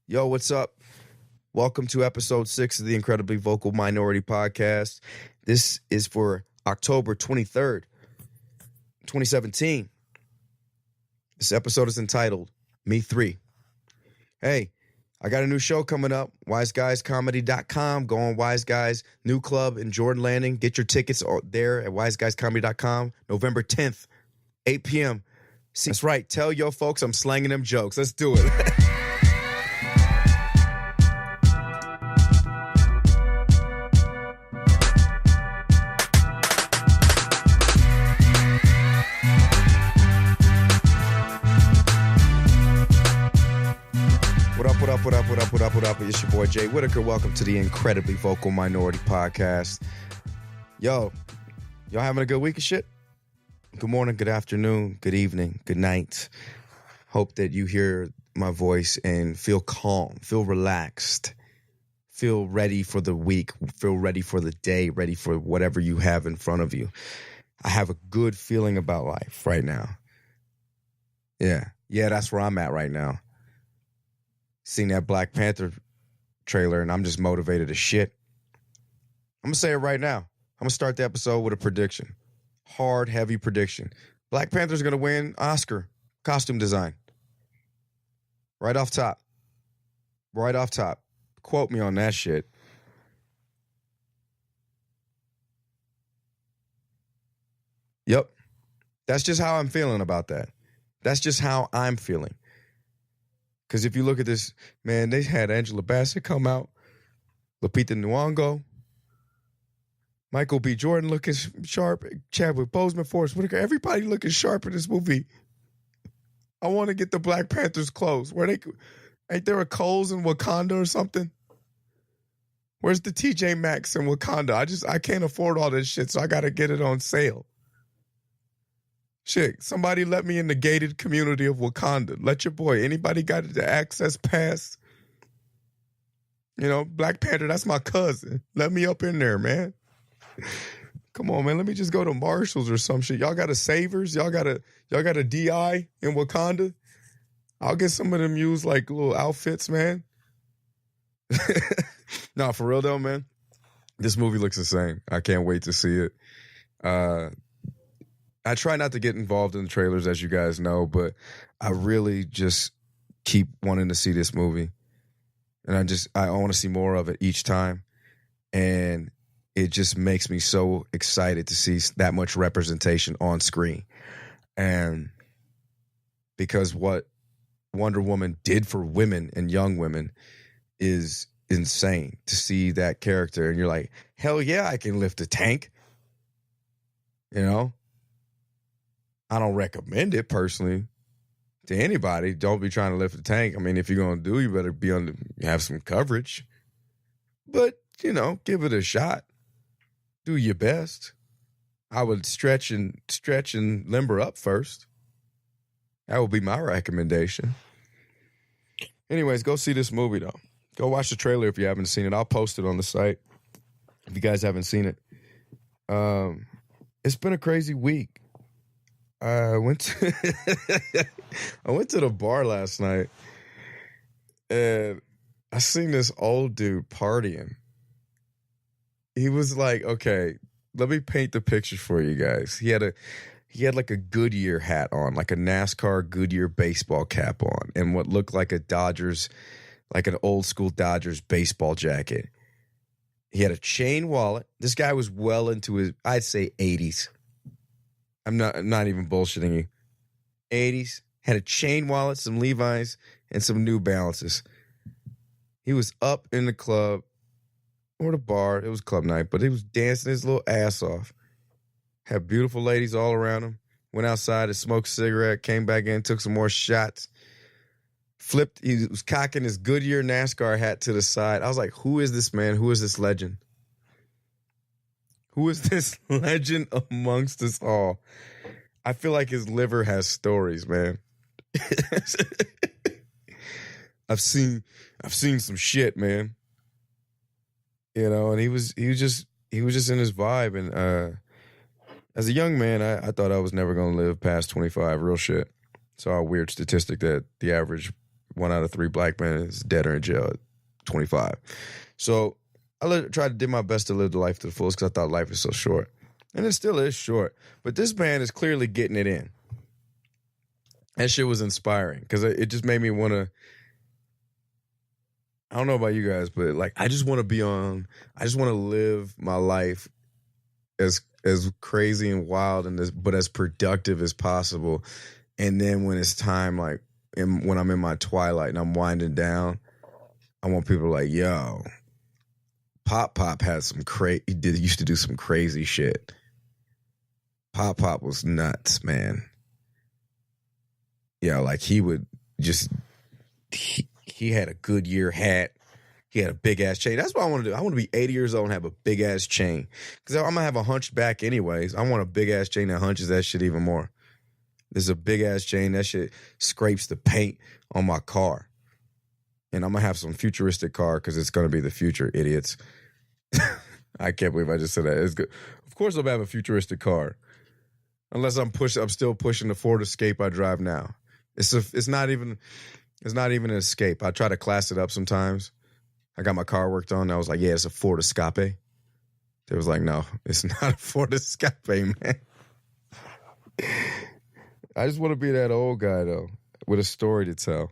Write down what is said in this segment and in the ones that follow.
Yo, what's up? Welcome to episode 6 of the Incredibly Vocal Minority Podcast. This is for October 23rd, 2017. This episode is entitled Me 3. Hey, I got a new show coming up, wiseguyscomedy.com. Go on Wise Guys new club in Jordan Landing. Get your tickets there at wiseguyscomedy.com. November 10th, 8 p.m. That's right. Tell your folks I'm slanging them jokes. Let's do it. What up? It's your boy Jay Whitaker. Welcome to the Incredibly Vocal Minority Podcast. Yo, y'all having a good week of shit? Good morning, good afternoon, good evening, good night. Hope that you hear my voice and feel calm, feel relaxed, feel ready for the week, feel ready for the day, ready for whatever you have in front of you. I have a good feeling about life right now. Yeah, that's where I'm at right now. Seen that Black Panther trailer, and I'm just motivated as shit. I'm going to say it right now. I'm going to start the episode with a prediction. Hard, heavy prediction. Black Panther's going to win Oscar costume design. Right off top. Quote me on that shit. Yep. That's just how I'm feeling about that. That's just how I'm feeling. Because if you look at this, man, they had Angela Bassett come out, Lupita Nyong'o, Michael B. Jordan looking sharp, Chadwick Boseman, Forrest Whitaker, everybody looking sharp in this movie. I want to get the Black Panthers clothes. Ain't there a Kohl's in Wakanda or something? Where's the TJ Maxx in Wakanda? I can't afford all this shit, so I got to get it on sale. Shit, somebody let me in the gated community of Wakanda. Let your boy. Anybody got the access pass? You know, Black Panther, that's my cousin. Let me up in there, man. Come on, man. Let me just go to Marshall's or some shit. Y'all got a Savers? Y'all got a DI in Wakanda? I'll get some of them used like little outfits, man. No, for real though, man. This movie looks insane. I can't wait to see it. I try not to get involved in the trailers, as you guys know, but I really just keep wanting to see this movie. And I want to see more of it each time. And it just makes me so excited to see that much representation on screen. And because what Wonder Woman did for women and young women is insane to see that character. And you're like, hell yeah, I can lift a tank. You know? I don't recommend it personally to anybody. Don't be trying to lift a tank. I mean, if you're going to do, you better have some coverage. But, you know, give it a shot. Do your best. I would stretch and limber up first. That would be my recommendation. Anyways, go see this movie, though. Go watch the trailer if you haven't seen it. I'll post it on the site if you guys haven't seen it. It's been a crazy week. I went to the bar last night, and I seen this old dude partying. He was like, okay, let me paint the picture for you guys. He had like a Goodyear hat on, like a NASCAR Goodyear baseball cap on, and what looked like an old school Dodgers baseball jacket. He had a chain wallet. This guy was well into his, I'd say 80s. I'm not even bullshitting you. 80s, had a chain wallet, some Levi's, and some New Balances. He was up in the club or the bar. It was club night, but he was dancing his little ass off. Had beautiful ladies all around him. Went outside and smoked a cigarette, came back in, took some more shots. Flipped, he was cocking his Goodyear NASCAR hat to the side. I was like, who is this man? Who is this legend? Who is this legend amongst us all? I feel like his liver has stories, man. I've seen some shit, man. You know, and he was just in his vibe. And as a young man, I thought I was never gonna live past 25, real shit. Saw a weird statistic that the average 1 out of 3 black men is dead or in jail at 25. So I tried to do my best to live the life to the fullest because I thought life is so short. And it still is short. But this band is clearly getting it in. That shit was inspiring because it just made me want to, I don't know about you guys, but like I just want to live my life as crazy and wild but as productive as possible. And then when it's time, like when I'm in my twilight and I'm winding down, I want people like, yo, Pop had some used to do some crazy shit. Pop was nuts, man. Yeah, like he would just, he had a Goodyear hat. He had a big ass chain. That's what I want to do. I want to be 80 years old and have a big ass chain. Because I'm going to have a hunched back anyways. I want a big ass chain that hunches that shit even more. There's a big ass chain. That shit scrapes the paint on my car. And I'm going to have some futuristic car because it's going to be the future, idiots. I can't believe I just said that. It's good. Of course I'll have a futuristic car. Unless I'm still pushing the Ford Escape I drive now. It's not even an Escape. I try to class it up sometimes. I got my car worked on. I was like, yeah, it's a Ford Escape. They was like, no, it's not a Ford Escape, man. I just want to be that old guy, though, with a story to tell.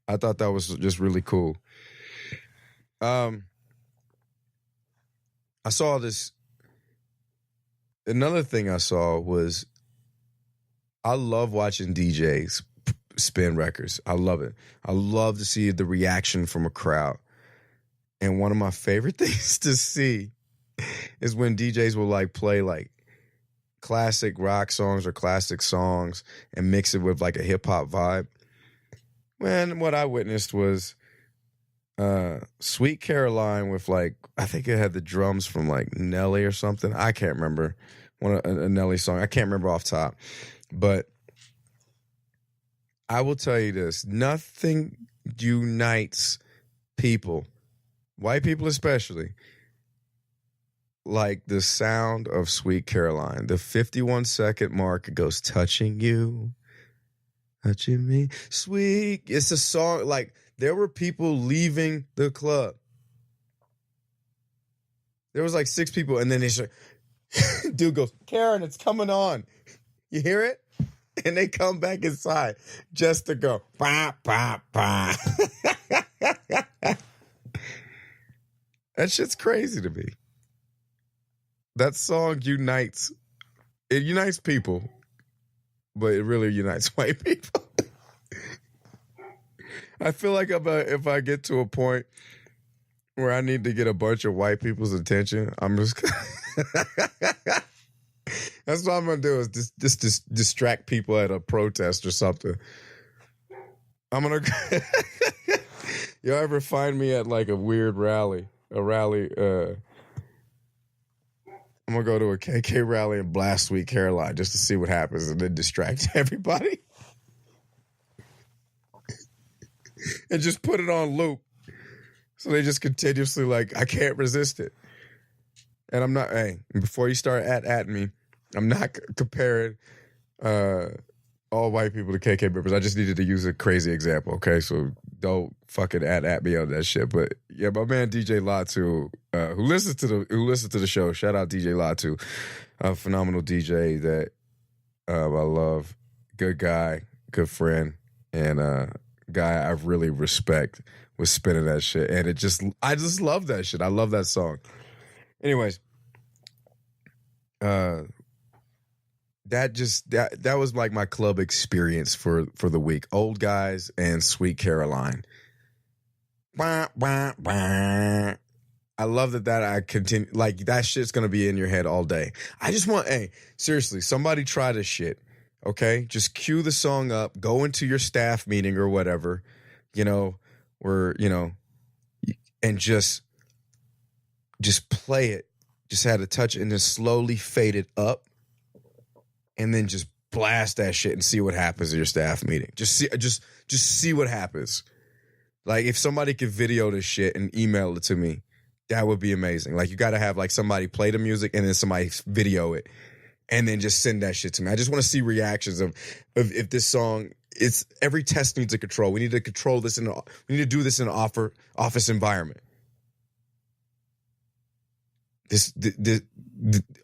I thought that was just really cool. I saw this. Another thing I saw was I love watching DJs spin records. I love it. I love to see the reaction from a crowd. And one of my favorite things to see is when DJs will like play like classic rock songs or classic songs and mix it with like a hip hop vibe. Man, what I witnessed was Sweet Caroline with like, I think it had the drums from like Nelly or something. I can't remember. A Nelly song. I can't remember off top. But I will tell you this. Nothing unites people, white people especially, like the sound of Sweet Caroline. The 51-second mark, it goes, touching you, touching me, sweet. It's a song, like, there were people leaving the club. There was like 6 people, and then dude goes, Karen, it's coming on. You hear it? And they come back inside just to go, bah, bah, bah. That shit's crazy to me. That song unites people, but it really unites white people. I feel like if I get to a point where I need to get a bunch of white people's attention, I'm just... That's what I'm going to do is just distract people at a protest or something. I'm going to... Y'all ever find me at like a weird rally? I'm going to go to a KK rally and blast Sweet Caroline just to see what happens and then distract everybody. And just put it on loop. So they just continuously like, I can't resist it. And I'm not, hey, before you start at me, I'm not comparing all white people to KK members. I just needed to use a crazy example, okay? So don't fucking at me on that shit. But yeah, my man DJ Latu, who listens to the show, shout out DJ Latu, a phenomenal DJ that I love, good guy, good friend, and guy I really respect was spinning that shit. And I just love that shit. I love that song. Anyways, that was like my club experience for the week. Old Guys and Sweet Caroline. Wah, wah, wah. I love that I continue, like, that shit's gonna be in your head all day. I just want, hey, seriously, somebody try this shit, okay? Just cue the song up, go into your staff meeting or whatever, and just play it. Just had a touch and just slowly fade it up and then just blast that shit and see what happens at your staff meeting. Just see what happens. Like, if somebody could video this shit and email it to me, that would be amazing. Like, you got to have like somebody play the music and then somebody video it and then just send that shit to me. I just want to see reactions of if this song. It's every test needs a control. We need to control this we need to do this in an office environment.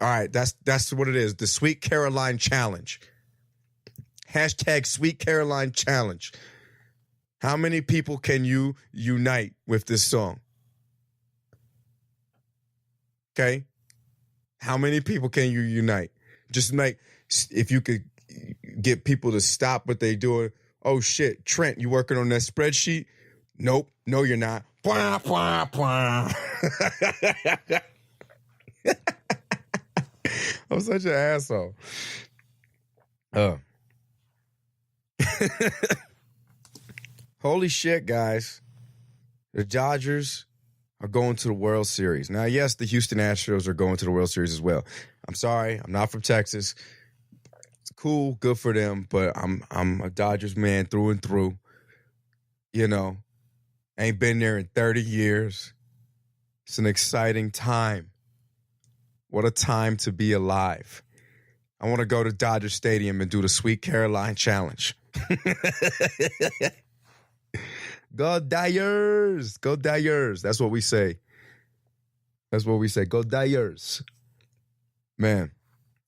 All right, that's what it is. The Sweet Caroline Challenge. Hashtag Sweet Caroline Challenge. How many people can you unite with this song? Okay? How many people can you unite? Just if you could get people to stop what they're doing. Oh, shit. Trent, you working on that spreadsheet? Nope. No, you're not. Blah, blah, blah. I'm such an asshole. Holy shit, guys. The Dodgers are going to the World Series. Now, yes, the Houston Astros are going to the World Series as well. I'm sorry. I'm not from Texas. It's cool. Good for them. But I'm a Dodgers man through and through. You know, ain't been there in 30 years. It's an exciting time. What a time to be alive. I want to go to Dodger Stadium and do the Sweet Caroline Challenge. Go Dyers! Go Dyers! That's what we say. That's what we say. Go Dyers! Man,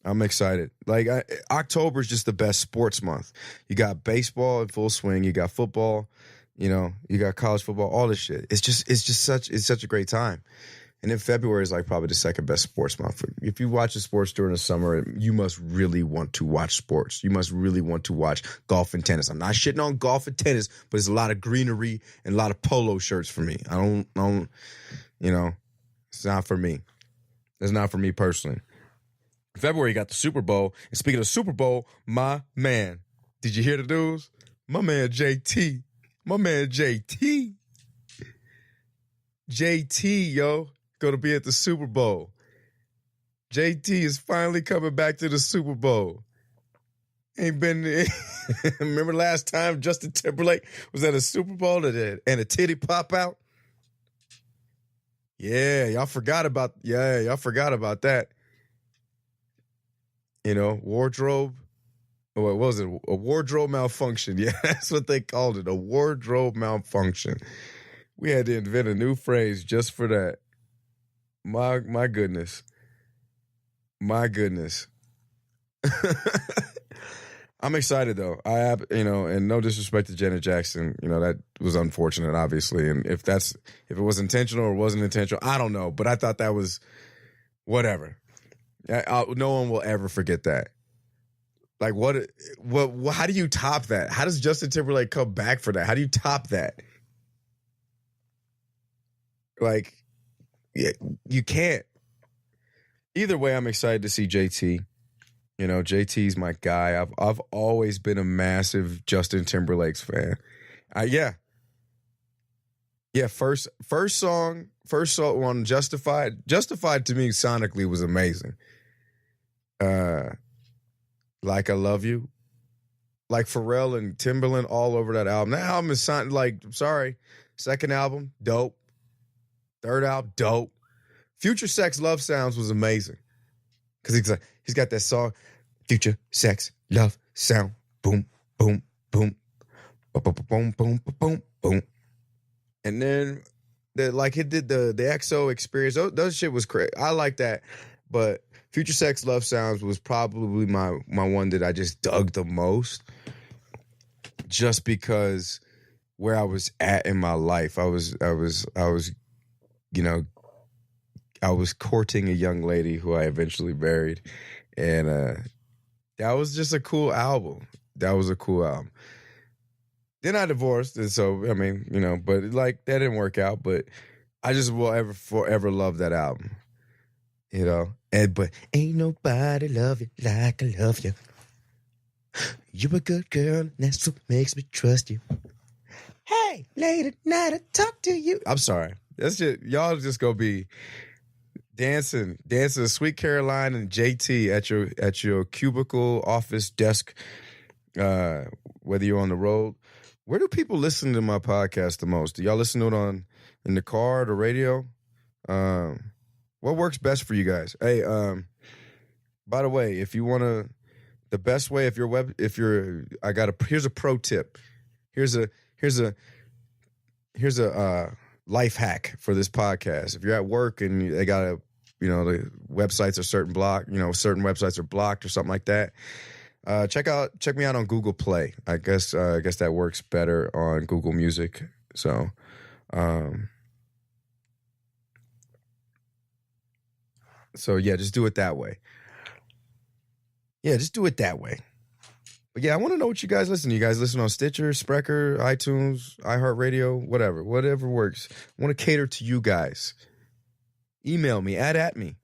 I'm excited. Like, October is just the best sports month. You got baseball in full swing. You got football. You know, you got college football. All this shit. It's such a great time. And then February is like probably the second best sports month. If you watch the sports during the summer, you must really want to watch sports. You must really want to watch golf and tennis. I'm not shitting on golf and tennis, but there's a lot of greenery and a lot of polo shirts for me. I don't, you know, it's not for me. It's not for me personally. February, you got the Super Bowl. And speaking of Super Bowl, my man, did you hear the news? My man JT. JT, yo. Going to be at the Super Bowl. JT is finally coming back to the Super Bowl. Ain't been. Remember last time Justin Timberlake was at a Super Bowl and a titty pop out? Yeah, y'all forgot about that. You know, wardrobe. What was it? A wardrobe malfunction. Yeah, that's what they called it. A wardrobe malfunction. We had to invent a new phrase just for that. My goodness. I'm excited though. And no disrespect to Janet Jackson, that was unfortunate, obviously. And if it was intentional or wasn't intentional, I don't know. But I thought that was whatever. No one will ever forget that. Like what? How do you top that? How does Justin Timberlake come back for that? How do you top that? Like, yeah, you can't. Either way, I'm excited to see JT. JT's my guy. I've always been a massive Justin Timberlake's fan. Yeah. First song on Justified. Justified to me sonically was amazing. Like I Love You, like Pharrell and Timbaland all over that album. That album is sorry. Second album, dope. Third album, dope. Future Sex Love Sounds was amazing. Because he's got that song, Future Sex Love Sound, boom, boom, boom, boom, boom, boom, boom, boom, boom. And then he did the XO Experience. Those shit was crazy. I like that. But Future Sex Love Sounds was probably my one that I just dug the most. Just because where I was at in my life, I was courting a young lady who I eventually married. And that was just a cool album. That Then I divorced. And so, but that didn't work out. But I just will forever love that album. But ain't nobody love you like I love you. You're a good girl, and that's what makes me trust you. Hey, late at night I talk to you. I'm sorry. That's just y'all just gonna be dancing Sweet Caroline and JT at your cubicle office desk, whether you're on the road. Where do people listen to my podcast the most? Do y'all listen to it in the car, the radio? What works best for you guys? Hey, By the way, if you want to, the best way here's a pro tip. Here's a life hack for this podcast. If you're at work and they got the websites are certain websites are blocked or something like that. Check me out on Google Play. I guess that works better on Google Music. So, yeah, just do it that way. Yeah, just do it that way. But yeah, I want to know what you guys listen to. You guys listen on Stitcher, Spreaker, iTunes, iHeartRadio, whatever works. I want to cater to you guys. Email me, at me.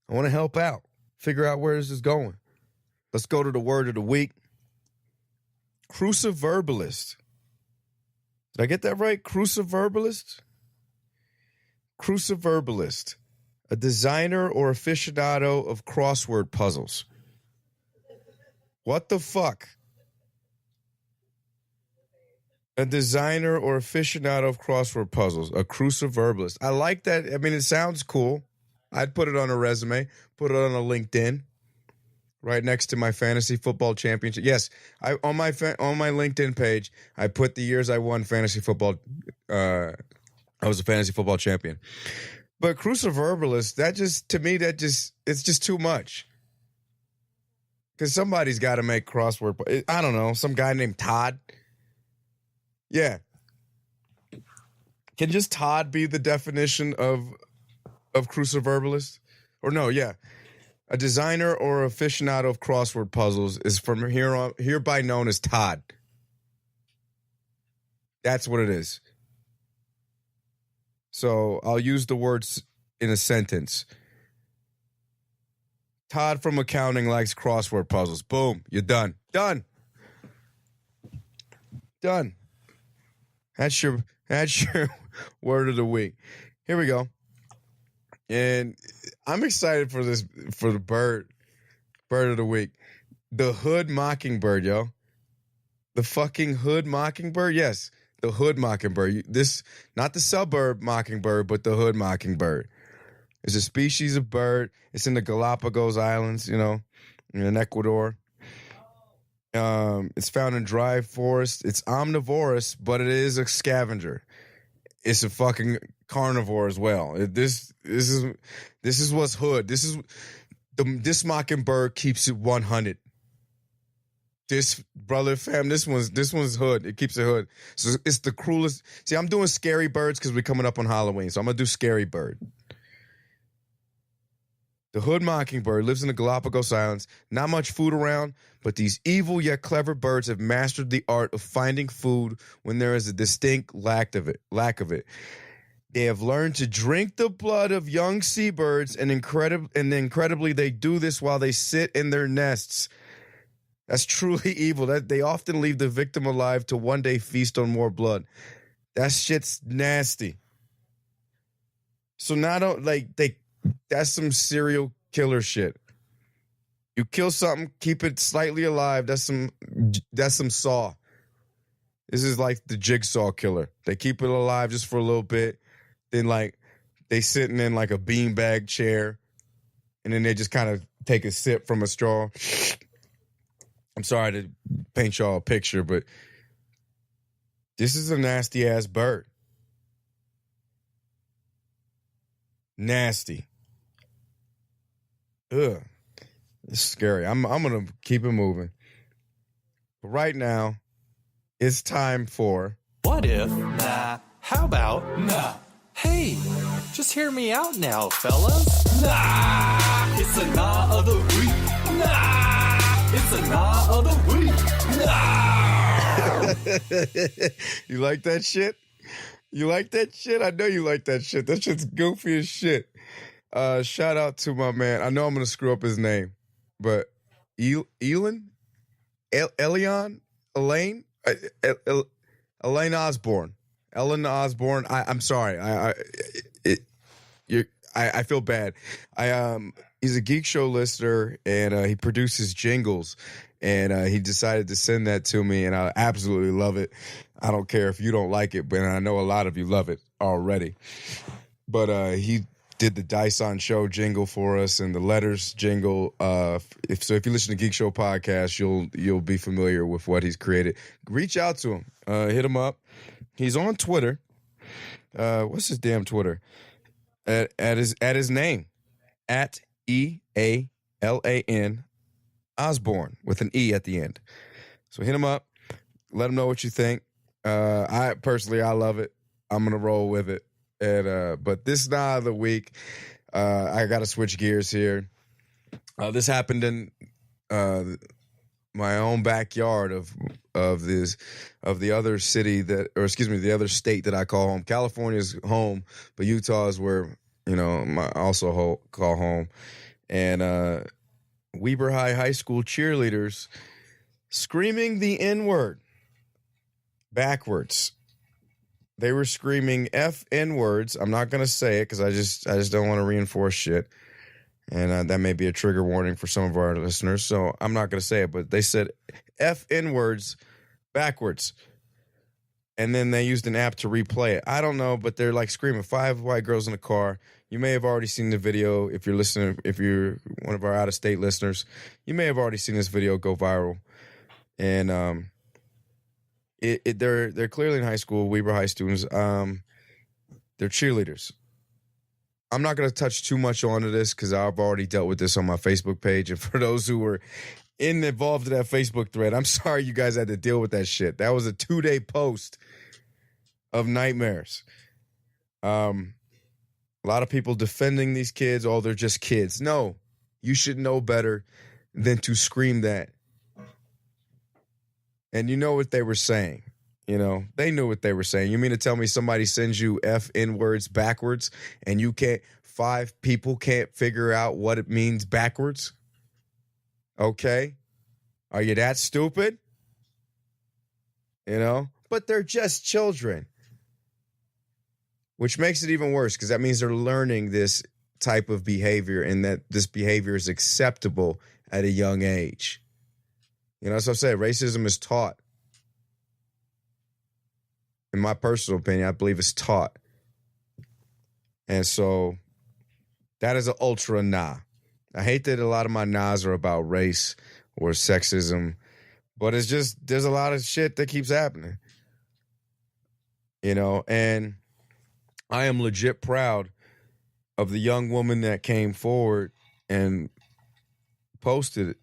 I want to help out. Figure out where this is going. Let's go to the word of the week. Cruciverbalist. Did I get that right? Cruciverbalist? Cruciverbalist. A designer or aficionado of crossword puzzles. What the fuck? A designer or aficionado of crossword puzzles. A cruciverbalist. I like that. I mean, it sounds cool. I'd put it on a resume. Put it on a LinkedIn. Right next to my fantasy football championship. Yes, on my LinkedIn page, I put the years I won fantasy football. I was a fantasy football champion. But cruciverbalist, it's just too much. Because somebody's got to make crossword. I don't know, some guy named Todd. Yeah. Can just Todd be the definition of cruciverbalist? Or no, yeah. A designer or aficionado of crossword puzzles is from hereby known as Todd. That's what it is. So I'll use the words in a sentence. Todd from accounting likes crossword puzzles. Boom, you're done. Done. That's your word of the week. Here we go. And I'm excited for the bird of the week. The hood mockingbird, yo. The fucking hood mockingbird? Yes, the hood mockingbird. This, not the suburb mockingbird, but the hood mockingbird. It's a species of bird. It's in the Galapagos Islands, in Ecuador. It's found in dry forest. It's omnivorous, but it is a scavenger. It's a fucking carnivore as well. This is what's hood. This mockingbird keeps it 100. This brother fam, this one's hood. It keeps it hood. So it's the cruelest. See, I'm doing scary birds because we're coming up on Halloween, so I'm gonna do scary bird. The hood mockingbird lives in the Galapagos Islands. Not much food around, but these evil yet clever birds have mastered the art of finding food when there is a distinct lack of it. They have learned to drink the blood of young seabirds, and incredibly, they do this while they sit in their nests. That's truly evil. That they often leave the victim alive to one day feast on more blood. That shit's nasty. So that's some serial killer shit. You kill something, keep it slightly alive. That's some Saw. This is like the Jigsaw killer. They keep it alive just for a little bit. Then they sitting in like a beanbag chair, and then they just kind of take a sip from a straw. I'm sorry to paint y'all a picture, but this is a nasty ass bird. Nasty. Ugh. It's scary. I'm going to keep it moving. But right now, it's time for... What if? Nah. How about? Nah. Hey, just hear me out now, fellas. Nah. It's a nah of the week. Nah. It's a nah of the week. Nah. You like that shit? You like that shit? I know you like that shit. That shit's goofy as shit. Shout out to my man. I know I'm going to screw up his name, but Elaine Osborne. Ellen Osborne. I'm sorry. I feel bad. He's a Geek Show listener, and he produces jingles, and he decided to send that to me, and I absolutely love it. I don't care if you don't like it, but I know a lot of you love it already. But he did the Dyson Show jingle for us and the letters jingle. If you listen to Geek Show podcast, you'll be familiar with what he's created. Reach out to him. Hit him up. He's on Twitter. What's his damn Twitter? At his name, at EALAN Osborne with an E at the end. So hit him up. Let him know what you think. I love it. I'm gonna roll with it. And but this nah of the week, I gotta switch gears here. This happened in my own backyard of the other city the other state that I call home. California's home, but Utah is where I also call home. And Weber High School cheerleaders screaming the N-word backwards. They were screaming F-N words. I'm not going to say it because I just don't want to reinforce shit. And that may be a trigger warning for some of our listeners, so I'm not going to say it. But they said F-N words backwards. And then they used an app to replay it. I don't know, but they're like screaming. 5 white girls in a car. You may have already seen the video if you're listening. If you're one of our out-of-state listeners, you may have already seen this video go viral. And they're clearly in high school, Weber High students. They're cheerleaders. I'm not going to touch too much onto this because I've already dealt with this on my Facebook page. And for those who were involved in that Facebook thread, I'm sorry you guys had to deal with that shit. That was a 2-day post of nightmares. A lot of people defending these kids. Oh, they're just kids. No, you should know better than to scream that. And you know what they were saying. They knew what they were saying. You mean to tell me somebody sends you F-N words backwards and 5 people can't figure out what it means backwards? Okay. Are you that stupid? But they're just children. Which makes it even worse because that means they're learning this type of behavior and that this behavior is acceptable at a young age. As I've said, racism is taught. In my personal opinion, I believe it's taught. And so that is an ultra nah. I hate that a lot of my nahs are about race or sexism, but it's just, there's a lot of shit that keeps happening. And I am legit proud of the young woman that came forward and posted it.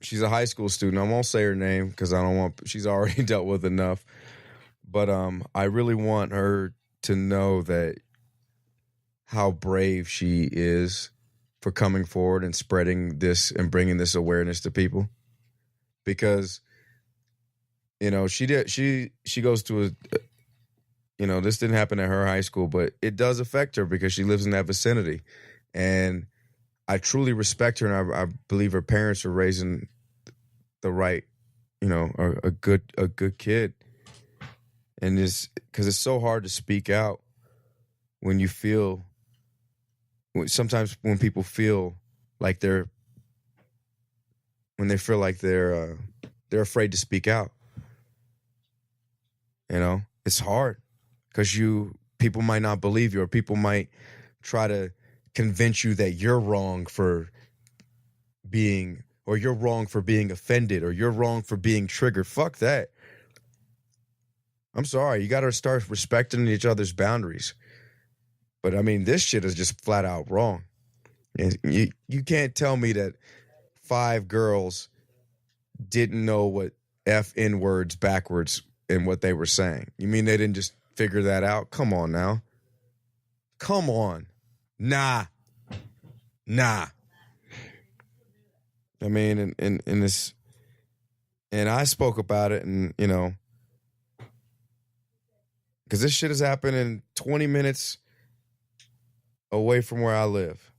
She's a high school student. I won't say her name because she's already dealt with enough. But I really want her to know that how brave she is for coming forward and spreading this and bringing this awareness to people. Because, she goes to this didn't happen at her high school, but it does affect her because she lives in that vicinity. And I truly respect her, and I believe her parents are raising the right, a good kid. And because it's so hard to speak out when you feel, sometimes when people feel like they're afraid to speak out. It's hard because people might not believe you, or people might try to convince you that you're wrong for being offended, or you're wrong for being triggered. Fuck that. I'm sorry. You got to start respecting each other's boundaries. But I mean, this shit is just flat out wrong. And you can't tell me that 5 girls didn't know what F-N words backwards and what they were saying. You mean they didn't just figure that out? Come on now. Come on. Nah. I mean, in this, and I spoke about it, and because this shit is happening 20 minutes away from where I live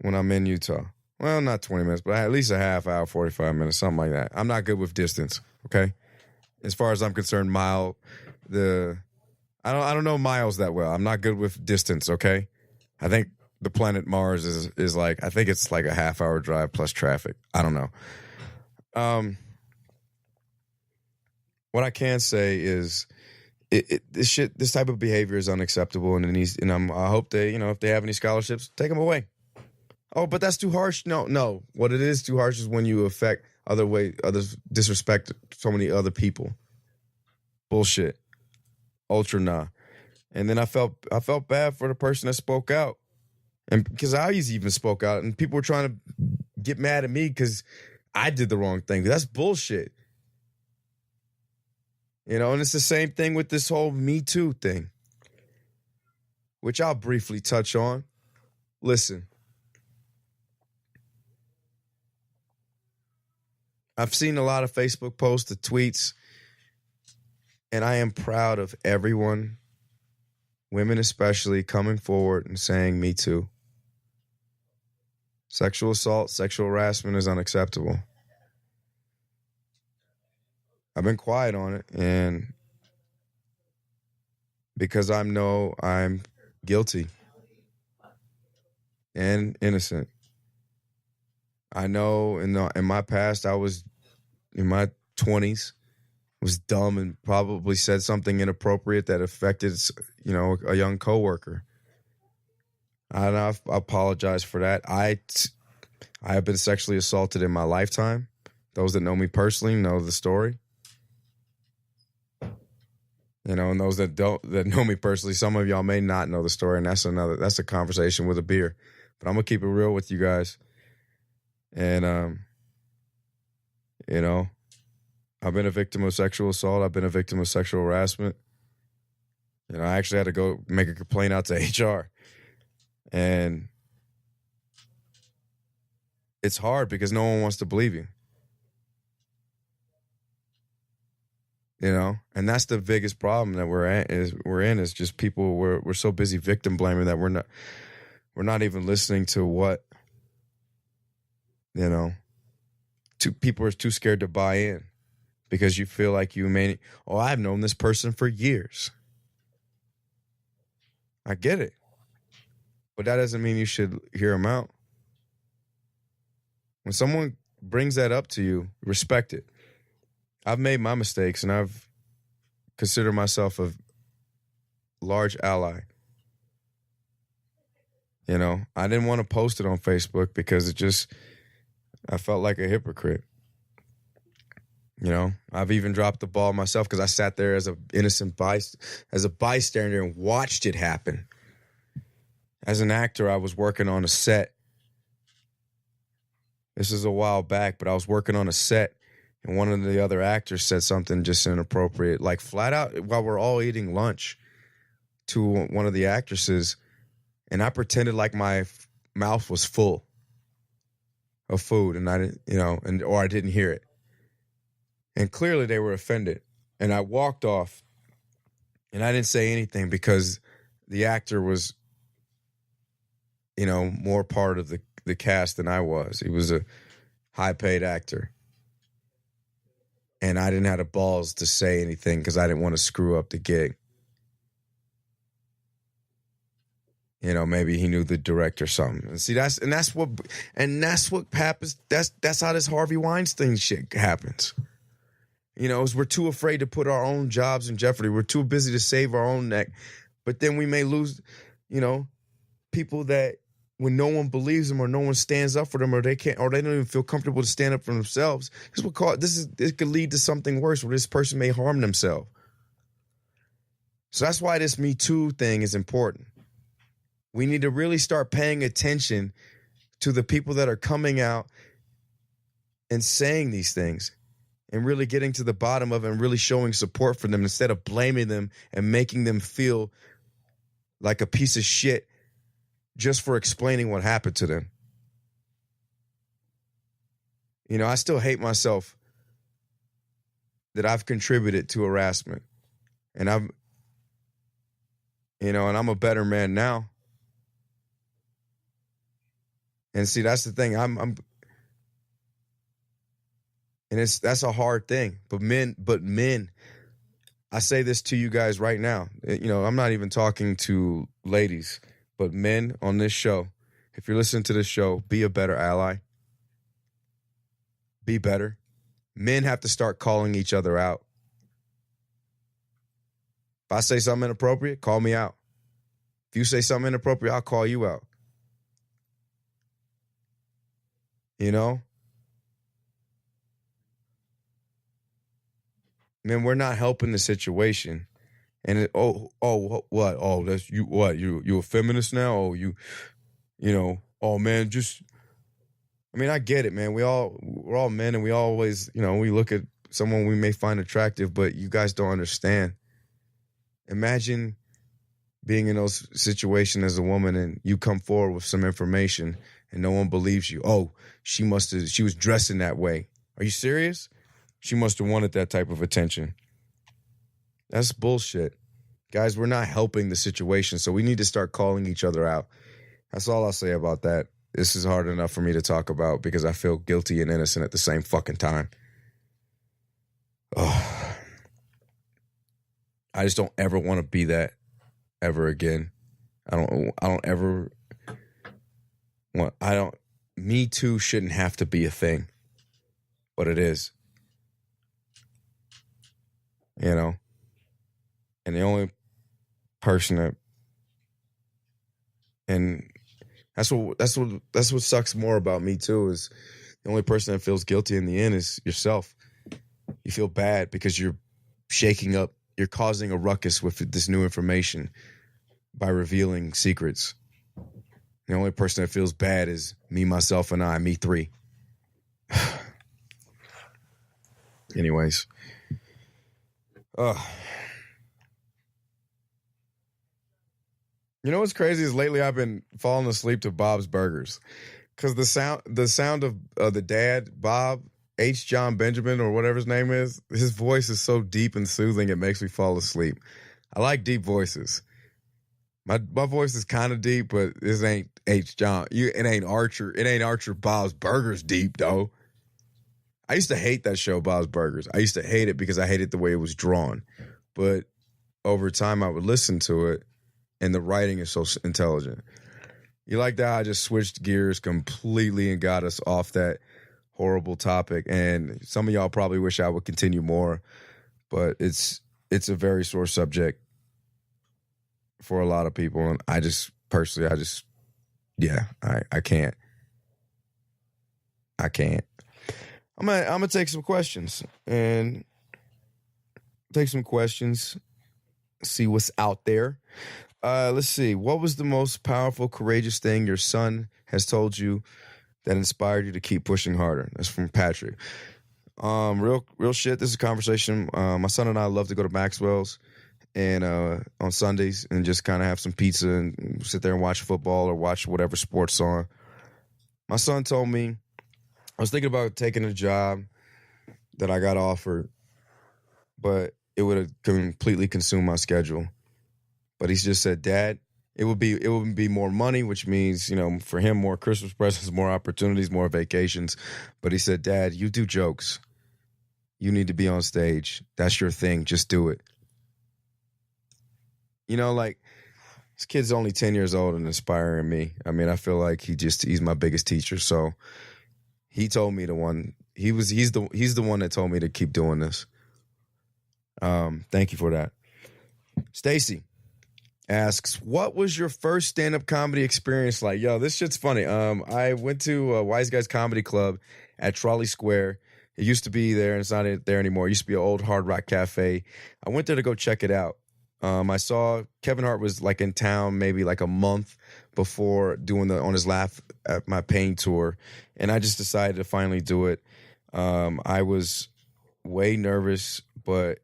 when I'm in Utah. Well, not 20 minutes, but at least a half hour, 45 minutes, something like that. I'm not good with distance, okay? As far as I'm concerned, I don't know miles that well. I'm not good with distance, okay? I think the planet Mars is like, I think it's like a half hour drive plus traffic. I don't know. What I can say is this type of behavior is unacceptable, and I hope they, if they have any scholarships, take them away. Oh, but that's too harsh. No. What it is too harsh is when you affect others disrespect so many other people. Bullshit. Ultra nah. And then I felt bad for the person that spoke out, and because I even spoke out, and people were trying to get mad at me because I did the wrong thing. That's bullshit. And it's the same thing with this whole Me Too thing, which I'll briefly touch on. Listen, I've seen a lot of Facebook posts, the tweets, and I am proud of everyone, women especially, coming forward and saying Me Too. Sexual assault, sexual harassment is unacceptable. I've been quiet on it, and because I know I'm guilty and innocent. I know in my past, I was in my 20s, was dumb and probably said something inappropriate that affected, a young coworker. And I apologize for that. I have been sexually assaulted in my lifetime. Those that know me personally know the story. And those that know me personally, some of y'all may not know the story, and that's a conversation with a beer. But I'm gonna keep it real with you guys. And I've been a victim of sexual assault. I've been a victim of sexual harassment. I actually had to go make a complaint out to HR. And it's hard because no one wants to believe you. And that's the biggest problem that we're in is just people, we're so busy victim blaming that we're not even listening to what, people are too scared to buy in because you feel like I've known this person for years. I get it. But that doesn't mean you should hear them out. When someone brings that up to you, respect it. I've made my mistakes, and I've considered myself a large ally. I didn't want to post it on Facebook because I felt like a hypocrite. I've even dropped the ball myself because I sat there as as a bystander and watched it happen. As an actor, I was working on a set. This is a while back, but I was working on a set. And one of the other actors said something just inappropriate, like flat out while we're all eating lunch, to one of the actresses. And I pretended like my mouth was full of food and I didn't, or I didn't hear it. And clearly they were offended. And I walked off and I didn't say anything because the actor was, more part of the cast than I was. He was a high paid actor. And I didn't have the balls to say anything because I didn't want to screw up the gig. Maybe he knew the director or something. And see, that's what happens. That's how this Harvey Weinstein shit happens. Is we're too afraid to put our own jobs in jeopardy. We're too busy to save our own neck. But then we may lose, people that when no one believes them or no one stands up for them or they don't even feel comfortable to stand up for themselves. It could lead to something worse where this person may harm themselves. So that's why this Me Too thing is important. We need to really start paying attention to the people that are coming out and saying these things and really getting to the bottom of it and really showing support for them instead of blaming them and making them feel like a piece of shit just for explaining what happened to them. I still hate myself that I've contributed to harassment. And I'm a better man now. And see, that's the thing. That's a hard thing. But men, I say this to you guys right now. I'm not even talking to ladies, but men on this show. If you're listening to this show, be a better ally. Be better. Men have to start calling each other out. If I say something inappropriate, call me out. If you say something inappropriate, I'll call you out. You know? Man, we're not helping the situation. And what? Oh, that's you. What? You a feminist now? Oh, you know? Oh, man, just. I mean, I get it, man. We're all men, and we always, we look at someone we may find attractive, but you guys don't understand. Imagine being in those situations as a woman, and you come forward with some information, and no one believes you. Oh, she was dressing that way. Are you serious? She must have wanted that type of attention. That's bullshit. Guys, we're not helping the situation, so we need to start calling each other out. That's all I'll say about that. This is hard enough for me to talk about because I feel guilty and innocent at the same fucking time. Oh. I just don't ever want to be that ever again. Me Too shouldn't have to be a thing, but it is. And the only person that, and that's what sucks more about Me Too is the only person that feels guilty in the end is yourself. You feel bad because you're causing a ruckus with this new information by revealing secrets. The only person that feels bad is me, myself, and I, me three. Anyways. You know what's crazy is lately I've been falling asleep to Bob's Burgers. Because the sound of the dad, Bob, H. John Benjamin, or whatever his name is, his voice is so deep and soothing it makes me fall asleep. I like deep voices. My voice is kind of deep, but this ain't H. John. It ain't Archer. It ain't Archer Bob's Burgers deep, though. I used to hate that show, Bob's Burgers. I used to hate it because I hated the way it was drawn. But over time, I would listen to it, and the writing is so intelligent. You like that? I just switched gears completely and got us off that horrible topic. And some of y'all probably wish I would continue more, but it's a very sore subject for a lot of people. And I just personally, I can't. I'm gonna take some questions see what's out there. Let's see. What was the most powerful, courageous thing your son has told you that inspired you to keep pushing harder? That's from Patrick. Real shit. This is a conversation. My son and I love to go to Maxwell's and on Sundays and just kind of have some pizza and sit there and watch football or watch whatever sports on. My son told me, I was thinking about taking a job that I got offered, but it would have completely consumed my schedule. But he just said, Dad, it would be more money, which means, for him, more Christmas presents, more opportunities, more vacations. But he said, Dad, you do jokes. You need to be on stage. That's your thing. Just do it. This kid's only 10 years old and inspiring me. I mean, I feel like he's my biggest teacher. So he told me he's the one that told me to keep doing this. Thank you for that. Stacy asks, what was your first stand-up comedy experience like? Yo, this shit's funny. I went to Wise Guys Comedy Club at Trolley Square. It used to be there, and it's not there anymore. It used to be an old Hard Rock Cafe. I went there to go check it out. I saw Kevin Hart was in town maybe a month before doing on his Laugh at My Pain tour, and I just decided to finally do it. I was way nervous, but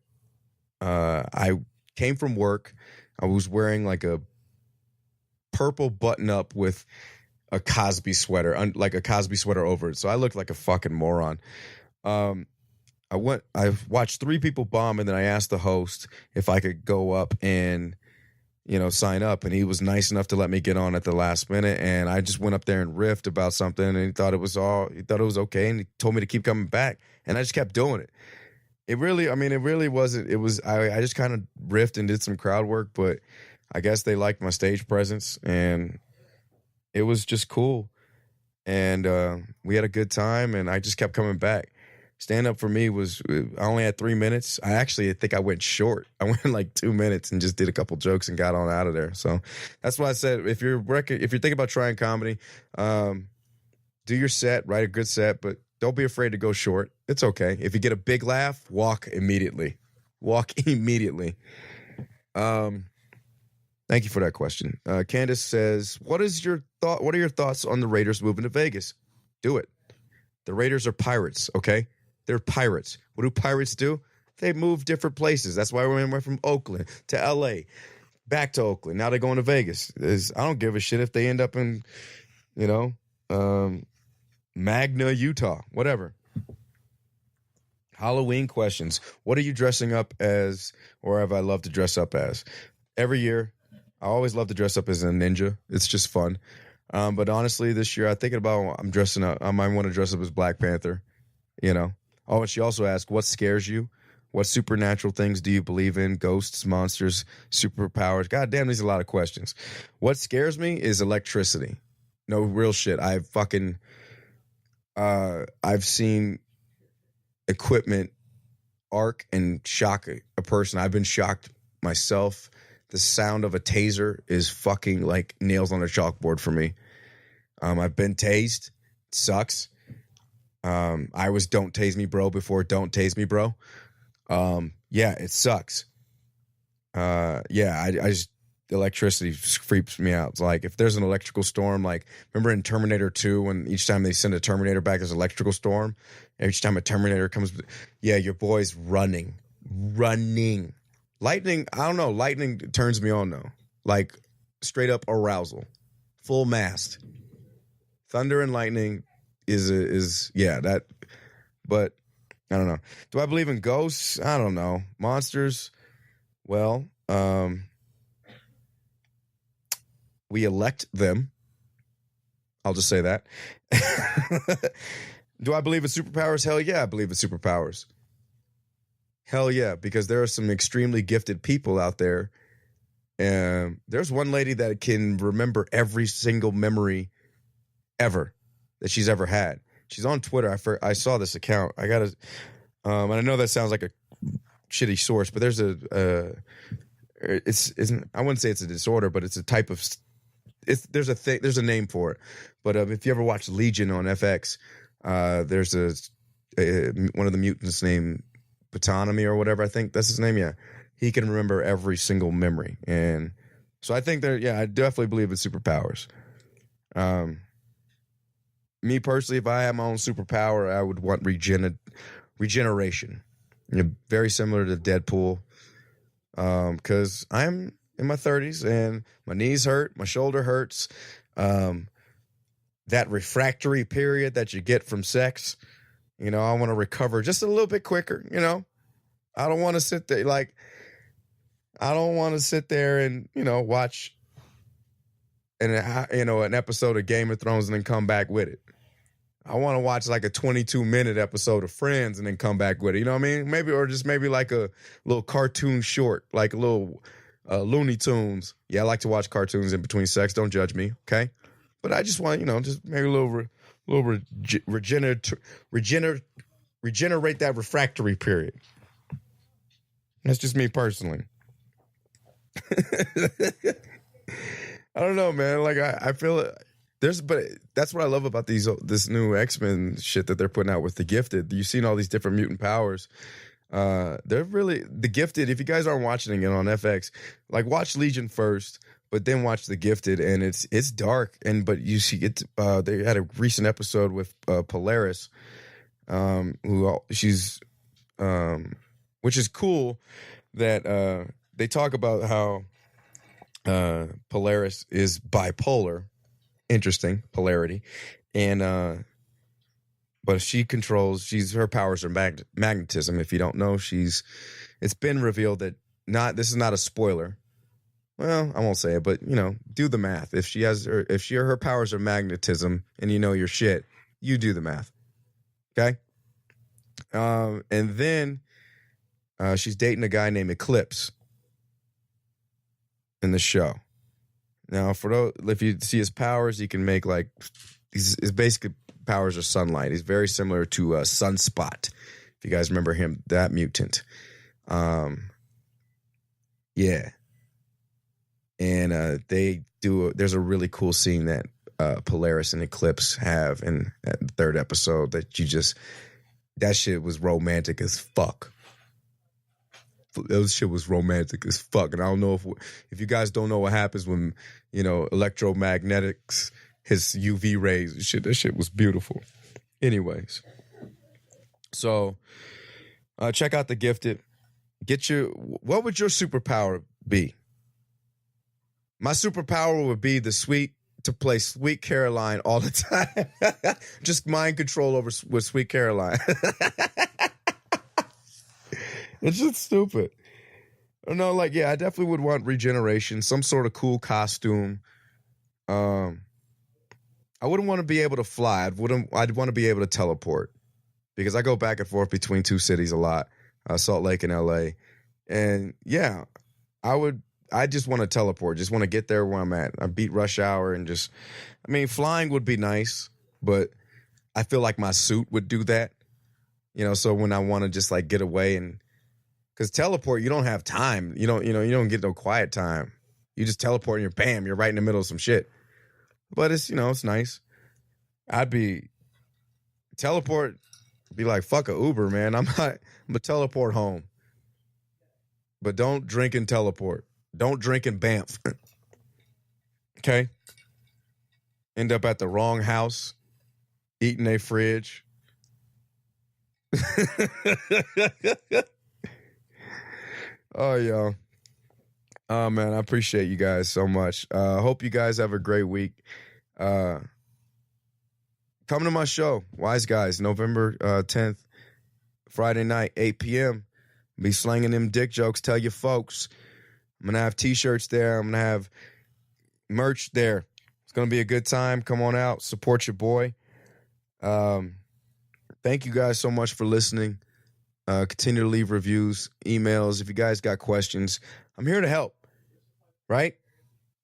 I came from work. I was wearing a purple button-up with a Cosby sweater, a Cosby sweater over it. So I looked like a fucking moron. I watched 3 people bomb, and then I asked the host if I could go up and, sign up. And he was nice enough to let me get on at the last minute. And I just went up there and riffed about something, and he thought it was okay. And he told me to keep coming back. And I just kept doing it. It really wasn't. I just kind of riffed and did some crowd work, but I guess they liked my stage presence, and it was just cool. And we had a good time, and I just kept coming back. Stand up for me was, I only had 3 minutes. I think I went short. I went like 2 minutes and just did a couple jokes and got on out of there. So that's why I said, if you're thinking about trying comedy, do your set, write a good set, but don't be afraid to go short. It's okay. If you get a big laugh, walk immediately. Walk immediately. Thank you for that question. Candace says, what are your thoughts on the Raiders moving to Vegas? Do it. The Raiders are pirates, okay? They're pirates. What do pirates do? They move different places. That's why we went from Oakland to L.A., back to Oakland. Now they're going to Vegas. I don't give a shit if they end up in, Magna, Utah, whatever. Halloween questions. What are you dressing up as, or have I loved to dress up as? Every year, I always love to dress up as a ninja. It's just fun. But honestly, this year, I'm thinking about I'm dressing up. I might want to dress up as Black Panther, Oh, and she also asked, what scares you? What supernatural things do you believe in? Ghosts, monsters, superpowers? God damn, these are a lot of questions. What scares me is electricity. No, real shit. I've seen equipment arc and shock a person. I've been shocked myself. The sound of a taser is fucking like nails on a chalkboard for me. I've been tased. It sucks. I was don't tase me, bro, before don't tase me, bro. Yeah, it sucks. I just, electricity creeps me out. It's like if there's an electrical storm, like remember in Terminator 2 when each time they send a Terminator back, there's an electrical storm. Each time a Terminator comes, yeah, your boy's running. Lightning, I don't know. Lightning turns me on though. Like straight up arousal, full mast. Thunder and lightning is that. But I don't know. Do I believe in ghosts? I don't know. Monsters? Well, we elect them. I'll just say that. Do I believe in superpowers? Hell yeah, I believe in superpowers. Hell yeah, because there are some extremely gifted people out there. And there's one lady that can remember every single memory ever that she's ever had. She's on Twitter. I saw this account. I gotta, and I know that sounds like a shitty source, but there's I wouldn't say it's a disorder, but it's a type of, there's a name for it. But if you ever watch Legion on FX, there's one of the mutants named Patanomy or whatever. I think that's his name. Yeah, he can remember every single memory, and so I think I definitely believe in superpowers. Me personally, if I had my own superpower, I would want regeneration. Very similar to Deadpool, because I'm in my 30s and my knees hurt, my shoulder hurts. That refractory period that you get from sex, I want to recover just a little bit quicker. I don't want to sit there and watch an episode of Game of Thrones and then come back with it. I want to watch like a 22-minute episode of Friends and then come back with it. You know what I mean? Maybe like a little cartoon short, like a little Looney Tunes. Yeah, I like to watch cartoons in between sex. Don't judge me, okay? But I just want, just maybe a little regenerate that refractory period. That's just me personally. I don't know, man. Like I feel but that's what I love about this new X-Men shit that they're putting out with The Gifted. You've seen all these different mutant powers. They're really The Gifted. If you guys aren't watching it on FX, like watch Legion first, but then watch The Gifted, and it's dark. But you see it. They had a recent episode with Polaris, which is cool that they talk about how Polaris is bipolar. Interesting polarity, and but her powers are magnetism. If you don't know, it's been revealed that this is not a spoiler. Well, I won't say it, but do the math. If her powers are magnetism, and your shit, you do the math. Okay, and then she's dating a guy named Eclipse in the show. Now, if you see his powers, he can make he's basically powers are sunlight. He's very similar to Sunspot, if you guys remember him, that mutant. Yeah. And there's a really cool scene that Polaris and Eclipse have in that third episode that shit was romantic as fuck. That shit was romantic as fuck. And I don't know if you guys don't know what happens when, electromagnetics, his UV rays and shit, that shit was beautiful. Anyways. So, check out The Gifted. What would your superpower be? My superpower would be to play Sweet Caroline all the time. Just mind control with Sweet Caroline. It's just stupid. No, I definitely would want regeneration, some sort of cool costume. I wouldn't want to be able to fly. I'd want to be able to teleport because I go back and forth between two cities a lot, Salt Lake and LA. And yeah, I just want to teleport. Just want to get there where I'm at. I beat rush hour and flying would be nice, but I feel like my suit would do that. So when I want to just get away because teleport, you don't have time. You don't get no quiet time. You just teleport and you're right in the middle of some shit. But it's, it's nice. Teleport, be like, fuck a Uber, man. I'm a teleport home. But don't drink and teleport. Don't drink and Banff. Okay? End up at the wrong house, eating a fridge. Oh, yo. Oh, man, I appreciate you guys so much. Hope you guys have a great week. Come to my show, Wise Guys, November 10th, Friday night, 8 p.m. Be slanging them dick jokes. Tell your folks. I'm going to have T-shirts there. I'm going to have merch there. It's going to be a good time. Come on out. Support your boy. Thank you guys so much for listening. Continue to leave reviews, emails. If you guys got questions, I'm here to help, right?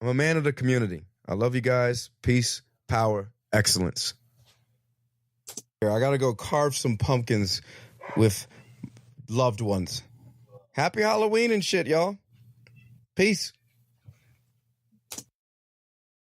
I'm a man of the community. I love you guys. Peace, power, excellence. I got to go carve some pumpkins with loved ones. Happy Halloween and shit, y'all. Peace.